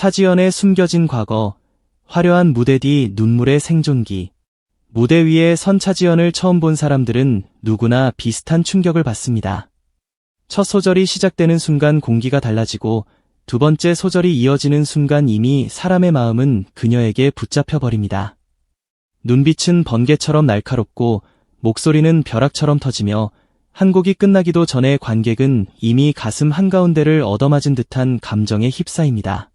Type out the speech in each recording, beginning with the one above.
차지연의 숨겨진 과거, 화려한 무대 뒤 눈물의 생존기. 무대 위에 선 차지연을 처음 본 사람들은 누구나 비슷한 충격을 받습니다. 첫 소절이 시작되는 순간 공기가 달라지고 두 번째 소절이 이어지는 순간 이미 사람의 마음은 그녀에게 붙잡혀 버립니다. 눈빛은 번개처럼 날카롭고 목소리는 벼락처럼 터지며 한 곡이 끝나기도 전에 관객은 이미 가슴 한가운데를 얻어맞은 듯한 감정에 휩싸입니다.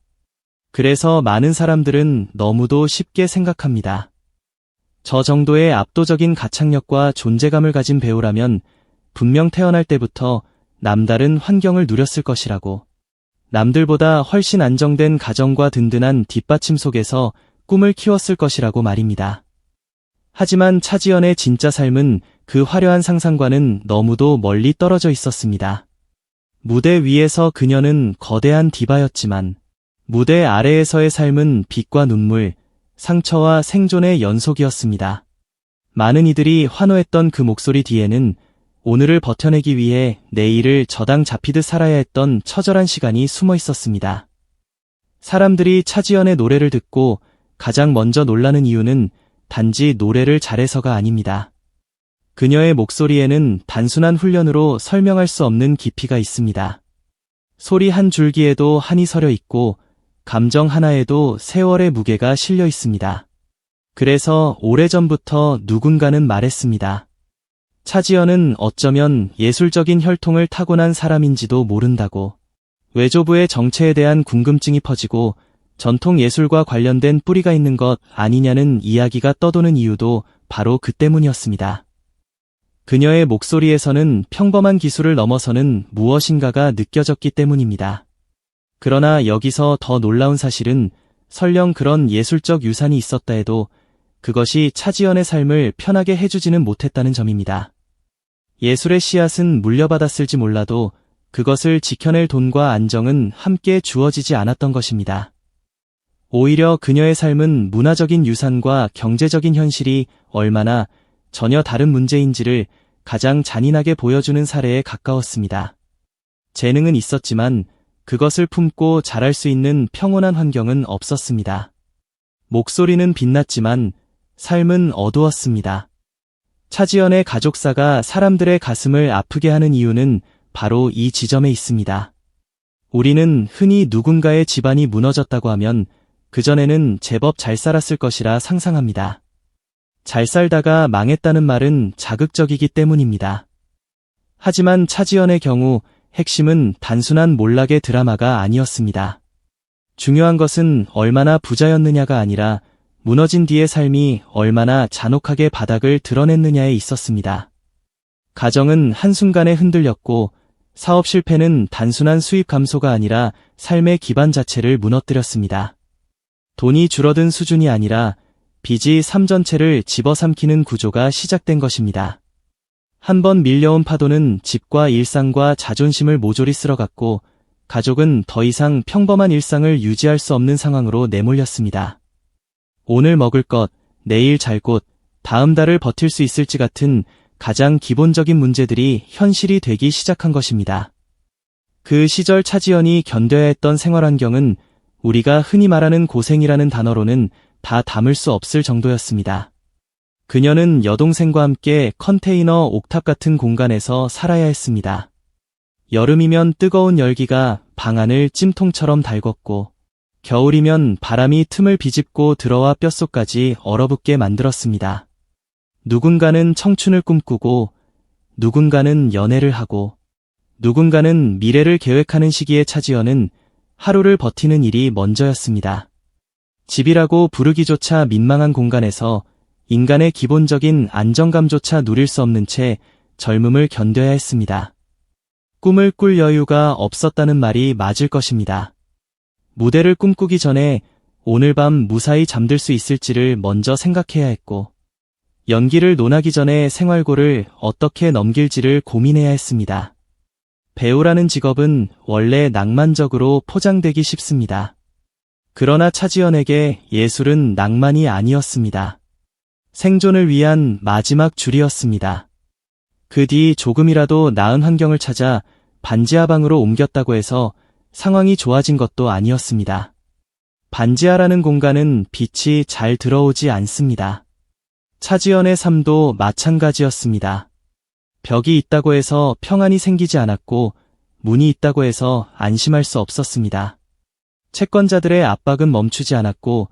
그래서 많은 사람들은 너무도 쉽게 생각합니다. 저 정도의 압도적인 가창력과 존재감을 가진 배우라면 분명 태어날 때부터 남다른 환경을 누렸을 것이라고. 남들보다 훨씬 안정된 가정과 든든한 뒷받침 속에서 꿈을 키웠을 것이라고 말입니다. 하지만 차지연의 진짜 삶은 그 화려한 상상과는 너무도 멀리 떨어져 있었습니다. 무대 위에서 그녀는 거대한 디바였지만 무대 아래에서의 삶은 빛과 눈물, 상처와 생존의 연속이었습니다. 많은 이들이 환호했던 그 목소리 뒤에는 오늘을 버텨내기 위해 내일을 저당 잡히듯 살아야 했던 처절한 시간이 숨어 있었습니다. 사람들이 차지연의 노래를 듣고 가장 먼저 놀라는 이유는 단지 노래를 잘해서가 아닙니다. 그녀의 목소리에는 단순한 훈련으로 설명할 수 없는 깊이가 있습니다. 소리 한 줄기에도 한이 서려 있고 감정 하나에도 세월의 무게가 실려 있습니다. 그래서 오래전부터 누군가는 말했습니다. 차지연은 어쩌면 예술적인 혈통을 타고난 사람인지도 모른다고. 외조부의 정체에 대한 궁금증이 퍼지고 전통 예술과 관련된 뿌리가 있는 것 아니냐는 이야기가 떠도는 이유도 바로 그 때문이었습니다. 그녀의 목소리에서는 평범한 기술을 넘어서는 무엇인가가 느껴졌기 때문입니다. 그러나 여기서 더 놀라운 사실은 설령 그런 예술적 유산이 있었다 해도 그것이 차지연의 삶을 편하게 해주지는 못했다는 점입니다. 예술의 씨앗은 물려받았을지 몰라도 그것을 지켜낼 돈과 안정은 함께 주어지지 않았던 것입니다. 오히려 그녀의 삶은 문화적인 유산과 경제적인 현실이 얼마나 전혀 다른 문제인지를 가장 잔인하게 보여주는 사례에 가까웠습니다. 재능은 있었지만 그것을 품고 자랄 수 있는 평온한 환경은 없었습니다. 목소리는 빛났지만 삶은 어두웠습니다. 차지연의 가족사가 사람들의 가슴을 아프게 하는 이유는 바로 이 지점에 있습니다. 우리는 흔히 누군가의 집안이 무너졌다고 하면 그전에는 제법 잘 살았을 것이라 상상합니다. 잘 살다가 망했다는 말은 자극적이기 때문입니다. 하지만 차지연의 경우 핵심은 단순한 몰락의 드라마가 아니었습니다. 중요한 것은 얼마나 부자였느냐가 아니라 무너진 뒤의 삶이 얼마나 잔혹하게 바닥을 드러냈느냐에 있었습니다. 가정은 한순간에 흔들렸고 사업 실패는 단순한 수입 감소가 아니라 삶의 기반 자체를 무너뜨렸습니다. 돈이 줄어든 수준이 아니라 빚이 삶 전체를 집어삼키는 구조가 시작된 것입니다. 한번 밀려온 파도는 집과 일상과 자존심을 모조리 쓸어갔고 가족은 더 이상 평범한 일상을 유지할 수 없는 상황으로 내몰렸습니다. 오늘 먹을 것, 내일 잘 곳, 다음 달을 버틸 수 있을지 같은 가장 기본적인 문제들이 현실이 되기 시작한 것입니다. 그 시절 차지연이 견뎌야 했던 생활 환경은 우리가 흔히 말하는 고생이라는 단어로는 다 담을 수 없을 정도였습니다. 그녀는 여동생과 함께 컨테이너 옥탑 같은 공간에서 살아야 했습니다. 여름이면 뜨거운 열기가 방 안을 찜통처럼 달궜고 겨울이면 바람이 틈을 비집고 들어와 뼛속까지 얼어붙게 만들었습니다. 누군가는 청춘을 꿈꾸고 누군가는 연애를 하고 누군가는 미래를 계획하는 시기에 차지연은 하루를 버티는 일이 먼저였습니다. 집이라고 부르기조차 민망한 공간에서 인간의 기본적인 안정감조차 누릴 수 없는 채 젊음을 견뎌야 했습니다. 꿈을 꿀 여유가 없었다는 말이 맞을 것입니다. 무대를 꿈꾸기 전에 오늘 밤 무사히 잠들 수 있을지를 먼저 생각해야 했고 연기를 논하기 전에 생활고를 어떻게 넘길지를 고민해야 했습니다. 배우라는 직업은 원래 낭만적으로 포장되기 쉽습니다. 그러나 차지연에게 예술은 낭만이 아니었습니다. 생존을 위한 마지막 줄이었습니다. 그 뒤 조금이라도 나은 환경을 찾아 반지하방으로 옮겼다고 해서 상황이 좋아진 것도 아니었습니다. 반지하라는 공간은 빛이 잘 들어오지 않습니다. 차지연의 삶도 마찬가지였습니다. 벽이 있다고 해서 평안이 생기지 않았고 문이 있다고 해서 안심할 수 없었습니다. 채권자들의 압박은 멈추지 않았고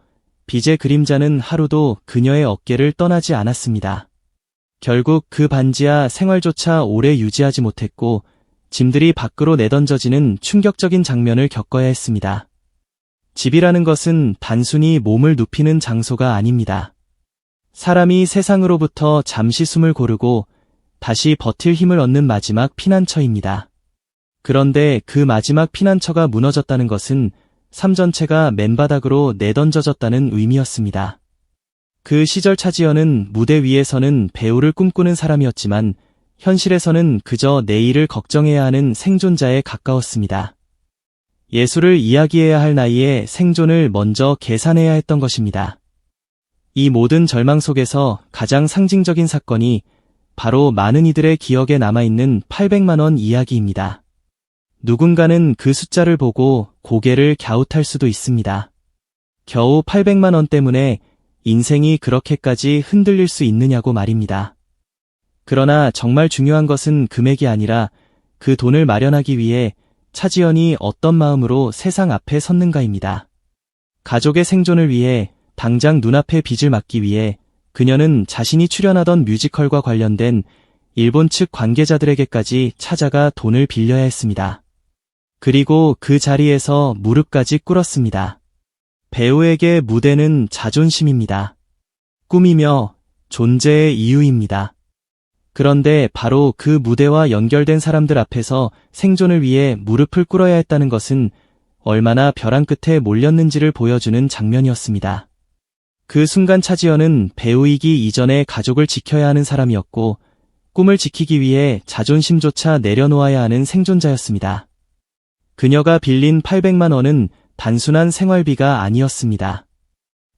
빚의 그림자는 하루도 그녀의 어깨를 떠나지 않았습니다. 결국 그 반지하 생활조차 오래 유지하지 못했고 짐들이 밖으로 내던져지는 충격적인 장면을 겪어야 했습니다. 집이라는 것은 단순히 몸을 눕히는 장소가 아닙니다. 사람이 세상으로부터 잠시 숨을 고르고 다시 버틸 힘을 얻는 마지막 피난처입니다. 그런데 그 마지막 피난처가 무너졌다는 것은 삶 전체가 맨바닥으로 내던져졌다는 의미였습니다. 그 시절 차지연은 무대 위에서는 배우를 꿈꾸는 사람이었지만 현실에서는 그저 내일을 걱정해야 하는 생존자에 가까웠습니다. 예술을 이야기해야 할 나이에 생존을 먼저 계산해야 했던 것입니다. 이 모든 절망 속에서 가장 상징적인 사건이 바로 많은 이들의 기억에 남아있는 800만 원 이야기입니다. 누군가는 그 숫자를 보고 고개를 갸웃할 수도 있습니다. 겨우 800만 원 때문에 인생이 그렇게까지 흔들릴 수 있느냐고 말입니다. 그러나 정말 중요한 것은 금액이 아니라 그 돈을 마련하기 위해 차지연이 어떤 마음으로 세상 앞에 섰는가입니다. 가족의 생존을 위해, 당장 눈앞의 빚을 막기 위해 그녀는 자신이 출연하던 뮤지컬과 관련된 일본 측 관계자들에게까지 찾아가 돈을 빌려야 했습니다. 그리고 그 자리에서 무릎까지 꿇었습니다. 배우에게 무대는 자존심입니다. 꿈이며 존재의 이유입니다. 그런데 바로 그 무대와 연결된 사람들 앞에서 생존을 위해 무릎을 꿇어야 했다는 것은 얼마나 벼랑 끝에 몰렸는지를 보여주는 장면이었습니다. 그 순간 차지연은 배우이기 이전에 가족을 지켜야 하는 사람이었고 꿈을 지키기 위해 자존심조차 내려놓아야 하는 생존자였습니다. 그녀가 빌린 800만 원은 단순한 생활비가 아니었습니다.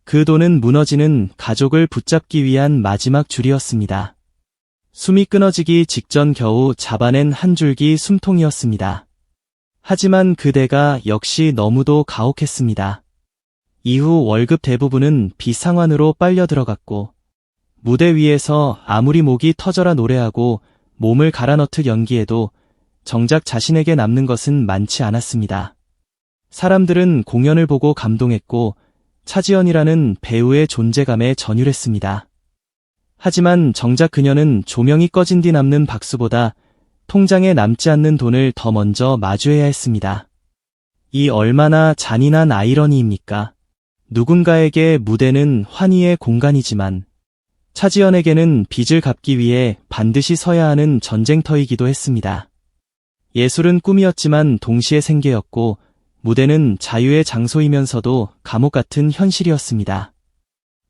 그 돈은 무너지는 가족을 붙잡기 위한 마지막 줄이었습니다. 숨이 끊어지기 직전 겨우 잡아낸 한 줄기 숨통이었습니다. 하지만 그대가 역시 너무도 가혹했습니다. 이후 월급 대부분은 비상환으로 빨려 들어갔고 무대 위에서 아무리 목이 터져라 노래하고 몸을 갈아넣듯 연기해도 정작 자신에게 남는 것은 많지 않았습니다. 사람들은 공연을 보고 감동했고 차지연이라는 배우의 존재감에 전율했습니다. 하지만 정작 그녀는 조명이 꺼진 뒤 남는 박수보다 통장에 남지 않는 돈을 더 먼저 마주해야 했습니다. 이 얼마나 잔인한 아이러니입니까? 누군가에게 무대는 환희의 공간이지만 차지연에게는 빚을 갚기 위해 반드시 서야 하는 전쟁터이기도 했습니다. 예술은 꿈이었지만 동시에 생계였고 무대는 자유의 장소이면서도 감옥 같은 현실이었습니다.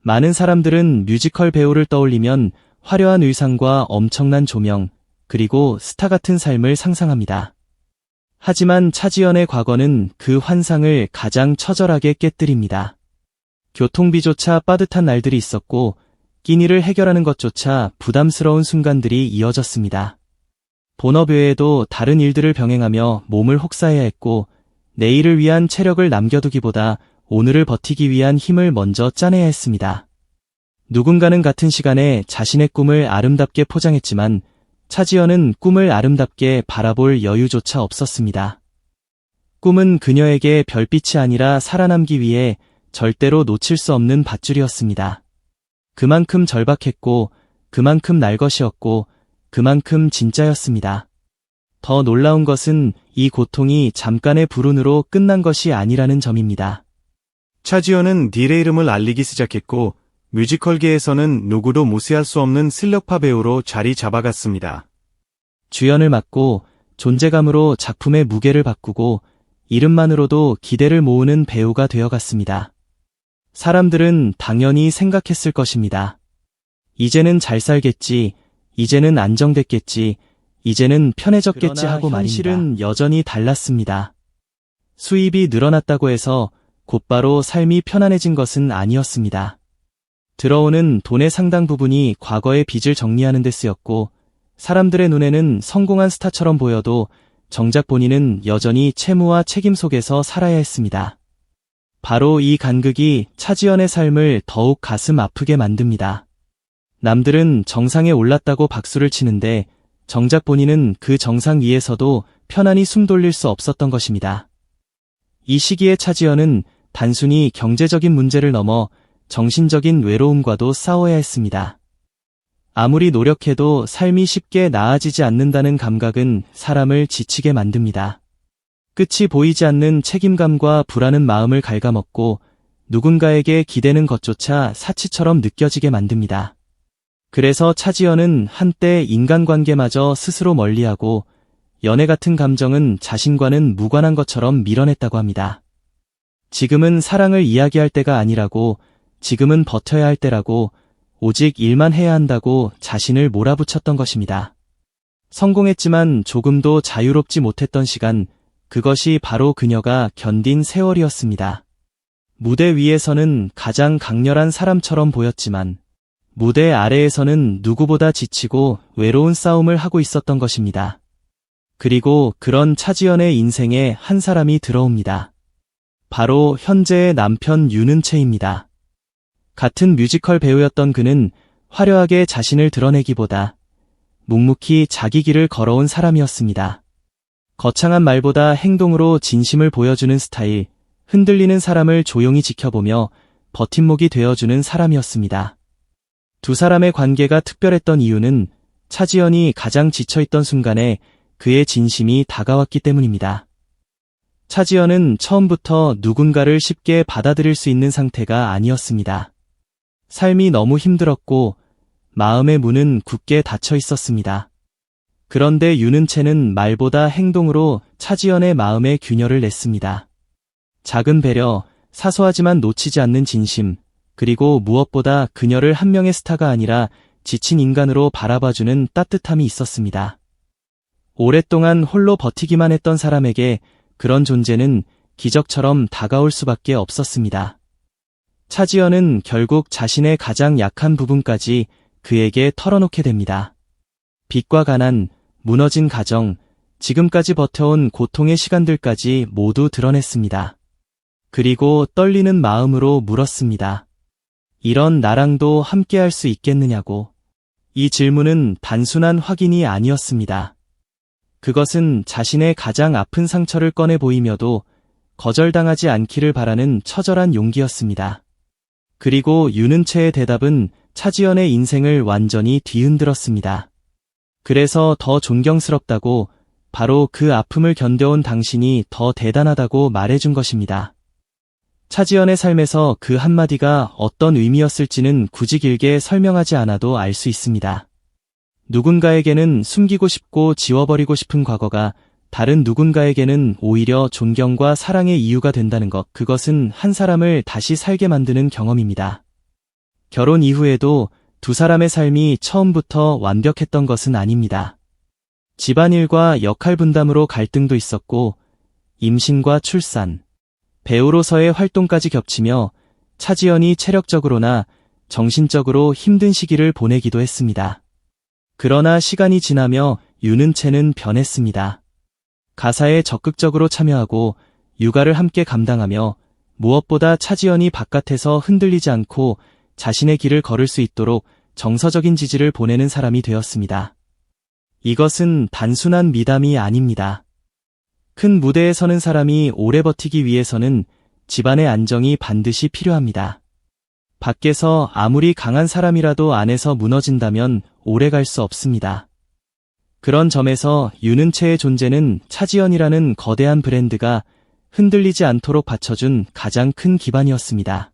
많은 사람들은 뮤지컬 배우를 떠올리면 화려한 의상과 엄청난 조명, 그리고 스타 같은 삶을 상상합니다. 하지만 차지연의 과거는 그 환상을 가장 처절하게 깨뜨립니다. 교통비조차 빠듯한 날들이 있었고 끼니를 해결하는 것조차 부담스러운 순간들이 이어졌습니다. 본업 외에도 다른 일들을 병행하며 몸을 혹사해야 했고 내일을 위한 체력을 남겨두기보다 오늘을 버티기 위한 힘을 먼저 짜내야 했습니다. 누군가는 같은 시간에 자신의 꿈을 아름답게 포장했지만 차지연은 꿈을 아름답게 바라볼 여유조차 없었습니다. 꿈은 그녀에게 별빛이 아니라 살아남기 위해 절대로 놓칠 수 없는 밧줄이었습니다. 그만큼 절박했고 그만큼 날 것이었고 그만큼 진짜였습니다. 더 놀라운 것은 이 고통이 잠깐의 불운으로 끝난 것이 아니라는 점입니다. 차지연은 딜의 이름을 알리기 시작했고 뮤지컬계에서는 누구도 무시할 수 없는 실력파 배우로 자리 잡아갔습니다. 주연을 맡고 존재감으로 작품의 무게를 바꾸고 이름만으로도 기대를 모으는 배우가 되어갔습니다. 사람들은 당연히 생각했을 것입니다. 이제는 잘 살겠지, 이제는 안정됐겠지, 이제는 편해졌겠지 하고 말입니다. 현실은 여전히 달랐습니다. 수입이 늘어났다고 해서 곧바로 삶이 편안해진 것은 아니었습니다. 들어오는 돈의 상당 부분이 과거의 빚을 정리하는 데 쓰였고 사람들의 눈에는 성공한 스타처럼 보여도 정작 본인은 여전히 채무와 책임 속에서 살아야 했습니다. 바로 이 간극이 차지연의 삶을 더욱 가슴 아프게 만듭니다. 남들은 정상에 올랐다고 박수를 치는데 정작 본인은 그 정상 위에서도 편안히 숨 돌릴 수 없었던 것입니다. 이 시기에 차지연은 단순히 경제적인 문제를 넘어 정신적인 외로움과도 싸워야 했습니다. 아무리 노력해도 삶이 쉽게 나아지지 않는다는 감각은 사람을 지치게 만듭니다. 끝이 보이지 않는 책임감과 불안한 마음을 갉아먹고 누군가에게 기대는 것조차 사치처럼 느껴지게 만듭니다. 그래서 차지연은 한때 인간관계마저 스스로 멀리하고 연애 같은 감정은 자신과는 무관한 것처럼 밀어냈다고 합니다. 지금은 사랑을 이야기할 때가 아니라고, 지금은 버텨야 할 때라고, 오직 일만 해야 한다고 자신을 몰아붙였던 것입니다. 성공했지만 조금도 자유롭지 못했던 시간, 그것이 바로 그녀가 견딘 세월이었습니다. 무대 위에서는 가장 강렬한 사람처럼 보였지만 무대 아래에서는 누구보다 지치고 외로운 싸움을 하고 있었던 것입니다. 그리고 그런 차지연의 인생에 한 사람이 들어옵니다. 바로 현재의 남편 윤은채입니다. 같은 뮤지컬 배우였던 그는 화려하게 자신을 드러내기보다 묵묵히 자기 길을 걸어온 사람이었습니다. 거창한 말보다 행동으로 진심을 보여주는 스타일, 흔들리는 사람을 조용히 지켜보며 버팀목이 되어주는 사람이었습니다. 두 사람의 관계가 특별했던 이유는 차지연이 가장 지쳐있던 순간에 그의 진심이 다가왔기 때문입니다. 차지연은 처음부터 누군가를 쉽게 받아들일 수 있는 상태가 아니었습니다. 삶이 너무 힘들었고 마음의 문은 굳게 닫혀 있었습니다. 그런데 윤은채는 말보다 행동으로 차지연의 마음에 균열을 냈습니다. 작은 배려, 사소하지만 놓치지 않는 진심, 그리고 무엇보다 그녀를 한 명의 스타가 아니라 지친 인간으로 바라봐주는 따뜻함이 있었습니다. 오랫동안 홀로 버티기만 했던 사람에게 그런 존재는 기적처럼 다가올 수밖에 없었습니다. 차지연은 결국 자신의 가장 약한 부분까지 그에게 털어놓게 됩니다. 빚과 가난, 무너진 가정, 지금까지 버텨온 고통의 시간들까지 모두 드러냈습니다. 그리고 떨리는 마음으로 물었습니다. 이런 나랑도 함께할 수 있겠느냐고. 이 질문은 단순한 확인이 아니었습니다. 그것은 자신의 가장 아픈 상처를 꺼내 보이며도 거절당하지 않기를 바라는 처절한 용기였습니다. 그리고 윤은채의 대답은 차지연의 인생을 완전히 뒤흔들었습니다. 그래서 더 존경스럽다고, 바로 그 아픔을 견뎌온 당신이 더 대단하다고 말해준 것입니다. 차지연의 삶에서 그 한마디가 어떤 의미였을지는 굳이 길게 설명하지 않아도 알 수 있습니다. 누군가에게는 숨기고 싶고 지워버리고 싶은 과거가 다른 누군가에게는 오히려 존경과 사랑의 이유가 된다는 것, 그것은 한 사람을 다시 살게 만드는 경험입니다. 결혼 이후에도 두 사람의 삶이 처음부터 완벽했던 것은 아닙니다. 집안일과 역할 분담으로 갈등도 있었고, 임신과 출산, 배우로서의 활동까지 겹치며 차지연이 체력적으로나 정신적으로 힘든 시기를 보내기도 했습니다. 그러나 시간이 지나며 윤은채는 변했습니다. 가사에 적극적으로 참여하고 육아를 함께 감당하며 무엇보다 차지연이 바깥에서 흔들리지 않고 자신의 길을 걸을 수 있도록 정서적인 지지를 보내는 사람이 되었습니다. 이것은 단순한 미담이 아닙니다. 큰 무대에 서는 사람이 오래 버티기 위해서는 집안의 안정이 반드시 필요합니다. 밖에서 아무리 강한 사람이라도 안에서 무너진다면 오래 갈 수 없습니다. 그런 점에서 윤은채의 존재는 차지연이라는 거대한 브랜드가 흔들리지 않도록 받쳐준 가장 큰 기반이었습니다.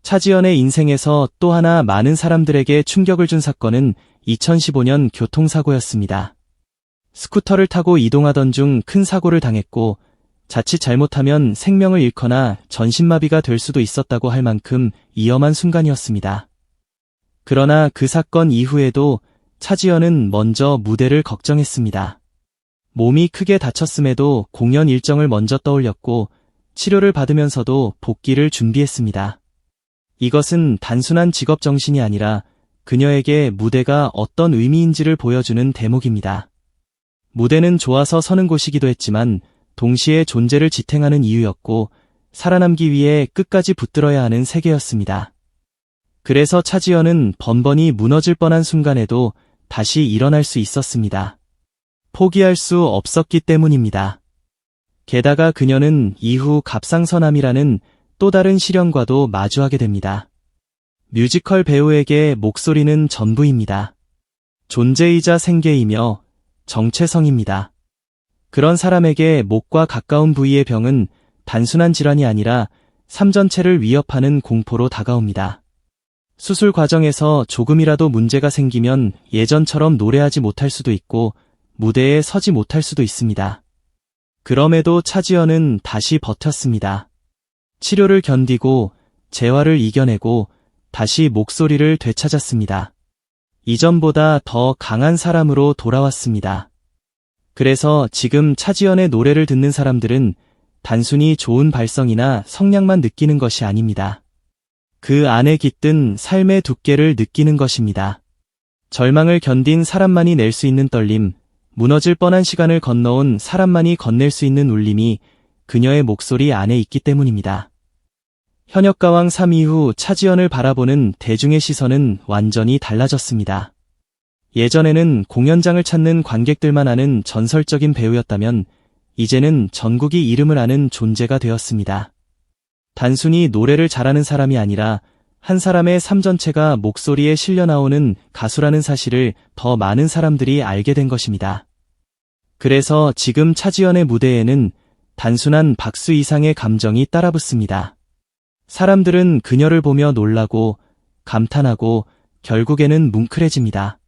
차지연의 인생에서 또 하나 많은 사람들에게 충격을 준 사건은 2015년 교통사고였습니다. 스쿠터를 타고 이동하던 중 큰 사고를 당했고 자칫 잘못하면 생명을 잃거나 전신마비가 될 수도 있었다고 할 만큼 위험한 순간이었습니다. 그러나 그 사건 이후에도 차지연은 먼저 무대를 걱정했습니다. 몸이 크게 다쳤음에도 공연 일정을 먼저 떠올렸고 치료를 받으면서도 복귀를 준비했습니다. 이것은 단순한 직업 정신이 아니라 그녀에게 무대가 어떤 의미인지를 보여주는 대목입니다. 무대는 좋아서 서는 곳이기도 했지만 동시에 존재를 지탱하는 이유였고 살아남기 위해 끝까지 붙들어야 하는 세계였습니다. 그래서 차지연은 번번이 무너질 뻔한 순간에도 다시 일어날 수 있었습니다. 포기할 수 없었기 때문입니다. 게다가 그녀는 이후 갑상선암이라는 또 다른 시련과도 마주하게 됩니다. 뮤지컬 배우에게 목소리는 전부입니다. 존재이자 생계이며 정체성입니다. 그런 사람에게 목과 가까운 부위의 병은 단순한 질환이 아니라 삶 전체를 위협하는 공포로 다가옵니다. 수술 과정에서 조금이라도 문제가 생기면 예전처럼 노래하지 못할 수도 있고 무대에 서지 못할 수도 있습니다. 그럼에도 차지연은 다시 버텼습니다. 치료를 견디고 재활을 이겨내고 다시 목소리를 되찾았습니다. 이전보다 더 강한 사람으로 돌아왔습니다. 그래서 지금 차지연의 노래를 듣는 사람들은 단순히 좋은 발성이나 성량만 느끼는 것이 아닙니다. 그 안에 깃든 삶의 두께를 느끼는 것입니다. 절망을 견딘 사람만이 낼 수 있는 떨림, 무너질 뻔한 시간을 건너온 사람만이 건넬 수 있는 울림이 그녀의 목소리 안에 있기 때문입니다. 현역가왕 3위 후 차지연을 바라보는 대중의 시선은 완전히 달라졌습니다. 예전에는 공연장을 찾는 관객들만 아는 전설적인 배우였다면 이제는 전국이 이름을 아는 존재가 되었습니다. 단순히 노래를 잘하는 사람이 아니라 한 사람의 삶 전체가 목소리에 실려 나오는 가수라는 사실을 더 많은 사람들이 알게 된 것입니다. 그래서 지금 차지연의 무대에는 단순한 박수 이상의 감정이 따라붙습니다. 사람들은 그녀를 보며 놀라고 감탄하고 결국에는 뭉클해집니다.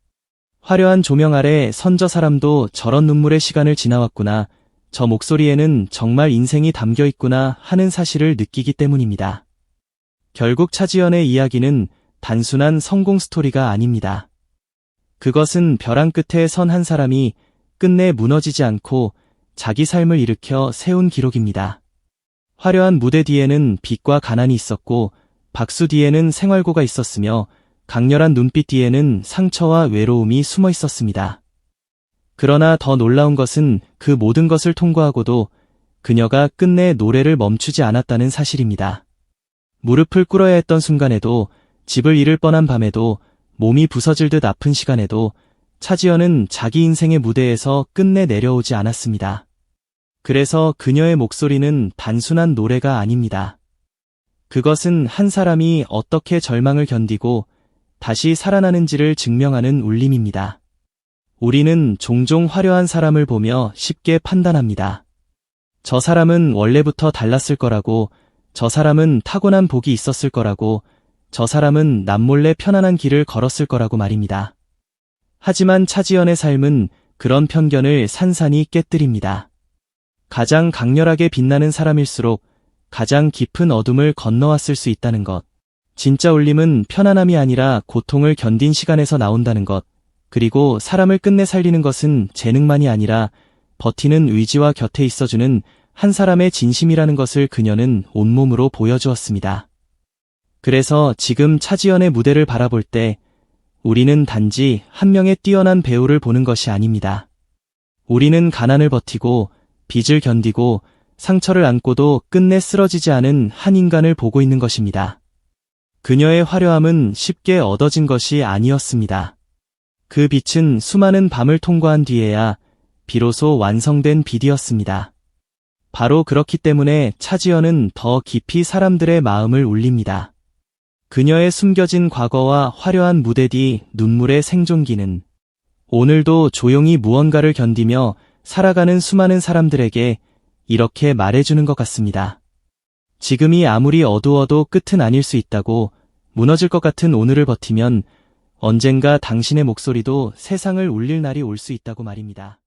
화려한 조명 아래 선 저 사람도 저런 눈물의 시간을 지나왔구나, 저 목소리에는 정말 인생이 담겨 있구나 하는 사실을 느끼기 때문입니다. 결국 차지연의 이야기는 단순한 성공 스토리가 아닙니다. 그것은 벼랑 끝에 선 한 사람이 끝내 무너지지 않고 자기 삶을 일으켜 세운 기록입니다. 화려한 무대 뒤에는 빛과 가난이 있었고 박수 뒤에는 생활고가 있었으며 강렬한 눈빛 뒤에는 상처와 외로움이 숨어 있었습니다. 그러나 더 놀라운 것은 그 모든 것을 통과하고도 그녀가 끝내 노래를 멈추지 않았다는 사실입니다. 무릎을 꿇어야 했던 순간에도, 집을 잃을 뻔한 밤에도, 몸이 부서질 듯 아픈 시간에도 차지연은 자기 인생의 무대에서 끝내 내려오지 않았습니다. 그래서 그녀의 목소리는 단순한 노래가 아닙니다. 그것은 한 사람이 어떻게 절망을 견디고 다시 살아나는지를 증명하는 울림입니다. 우리는 종종 화려한 사람을 보며 쉽게 판단합니다. 저 사람은 원래부터 달랐을 거라고, 저 사람은 타고난 복이 있었을 거라고, 저 사람은 남몰래 편안한 길을 걸었을 거라고 말입니다. 하지만 차지연의 삶은 그런 편견을 산산이 깨뜨립니다. 가장 강렬하게 빛나는 사람일수록 가장 깊은 어둠을 건너왔을 수 있다는 것. 진짜 울림은 편안함이 아니라 고통을 견딘 시간에서 나온다는 것. 그리고 사람을 끝내 살리는 것은 재능만이 아니라 버티는 의지와 곁에 있어주는 한 사람의 진심이라는 것을 그녀는 온몸으로 보여주었습니다. 그래서 지금 차지연의 무대를 바라볼 때 우리는 단지 한 명의 뛰어난 배우를 보는 것이 아닙니다. 우리는 가난을 버티고 빚을 견디고 상처를 안고도 끝내 쓰러지지 않은 한 인간을 보고 있는 것입니다. 그녀의 화려함은 쉽게 얻어진 것이 아니었습니다. 그 빛은 수많은 밤을 통과한 뒤에야 비로소 완성된 빛이었습니다. 바로 그렇기 때문에 차지연은 더 깊이 사람들의 마음을 울립니다. 그녀의 숨겨진 과거와 화려한 무대 뒤 눈물의 생존기는 오늘도 조용히 무언가를 견디며 살아가는 수많은 사람들에게 이렇게 말해주는 것 같습니다. 지금이 아무리 어두워도 끝은 아닐 수 있다고, 무너질 것 같은 오늘을 버티면 언젠가 당신의 목소리도 세상을 울릴 날이 올 수 있다고 말입니다.